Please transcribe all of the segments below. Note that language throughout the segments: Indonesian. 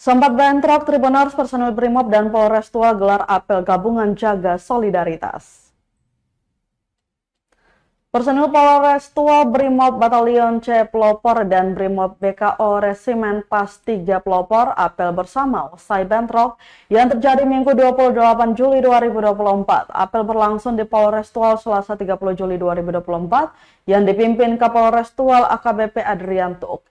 Sempat bentrok, Tribuners, personel Brimob dan Polres Tua gelar apel gabungan jaga solidaritas. Personel Polres Tua, Brimob Batalion C Pelopor dan Brimob BKO Resimen Pas 3 Pelopor apel bersama usai bentrok yang terjadi Minggu 28 Juli 2024. Apel berlangsung di Polres Tual Selasa 30 Juli 2024 yang dipimpin Kapolres Tual AKBP Adrianto.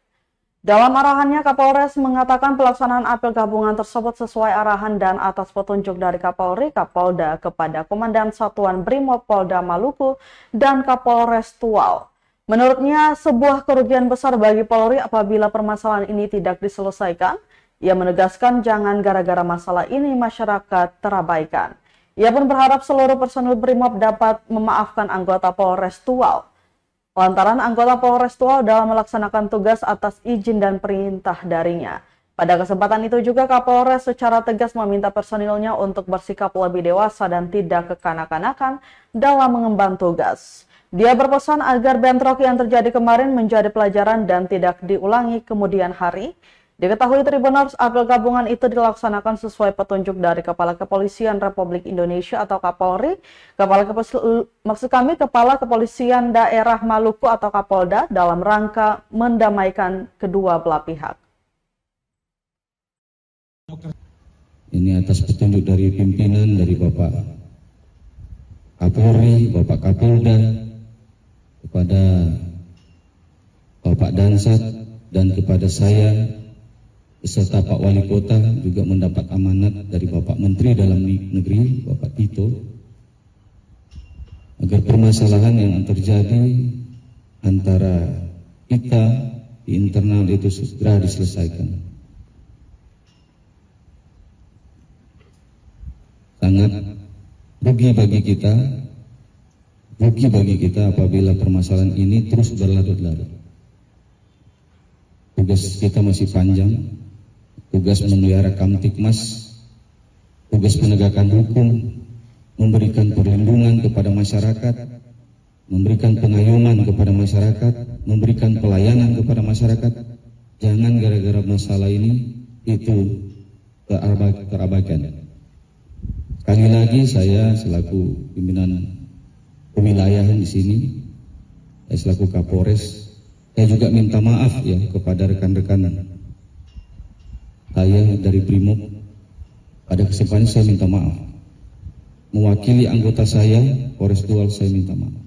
Dalam arahannya, Kapolres mengatakan pelaksanaan apel gabungan tersebut sesuai arahan dan atas petunjuk dari Kapolri, Kapolda kepada Komandan Satuan Brimob Polda Maluku dan Kapolres Tual. Menurutnya, sebuah kerugian besar bagi Polri apabila permasalahan ini tidak diselesaikan. Ia menegaskan jangan gara-gara masalah ini masyarakat terabaikan. Ia pun berharap seluruh personil Brimob dapat memaafkan anggota Polres Tual lantaran anggota Polres Tual dalam melaksanakan tugas atas izin dan perintah darinya. Pada kesempatan itu juga Kapolres secara tegas meminta personilnya untuk bersikap lebih dewasa dan tidak kekanak-kanakan dalam mengemban tugas. Dia berpesan agar bentrok yang terjadi kemarin menjadi pelajaran dan tidak diulangi kemudian hari. Diketahui Tribuners, apel gabungan itu dilaksanakan sesuai petunjuk dari Kepala Kepolisian Republik Indonesia atau Kapolri, Kepala Kepolisian Daerah Maluku atau Kapolda dalam rangka mendamaikan kedua belah pihak. Ini atas petunjuk dari pimpinan, dari Bapak Kapolri, Bapak Kapolda, kepada Bapak Dansat, dan kepada saya beserta Pak Wali Kota juga mendapat amanat dari Bapak Menteri Dalam Negeri, Bapak Tito, agar permasalahan yang terjadi antara kita di internal itu segera diselesaikan. Sangat rugi bagi kita apabila permasalahan ini terus berlarut-larut. Tugas kita masih panjang. Tugas memelihara Kamtibmas, tugas penegakan hukum, memberikan perlindungan kepada masyarakat, memberikan pengayuman kepada masyarakat, memberikan pelayanan kepada masyarakat. Jangan gara-gara masalah ini itu terabaikan. Sekali lagi saya selaku pimpinan kewilayahan di sini, saya selaku Kapolres, saya juga minta maaf ya kepada rekan-rekan saya dari Brimob. Pada kesempatan saya minta maaf. Mewakili anggota saya, Polres Tual, saya minta maaf.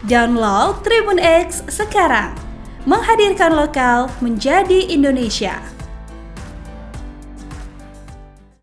Download Tribun X sekarang, menghadirkan lokal menjadi Indonesia.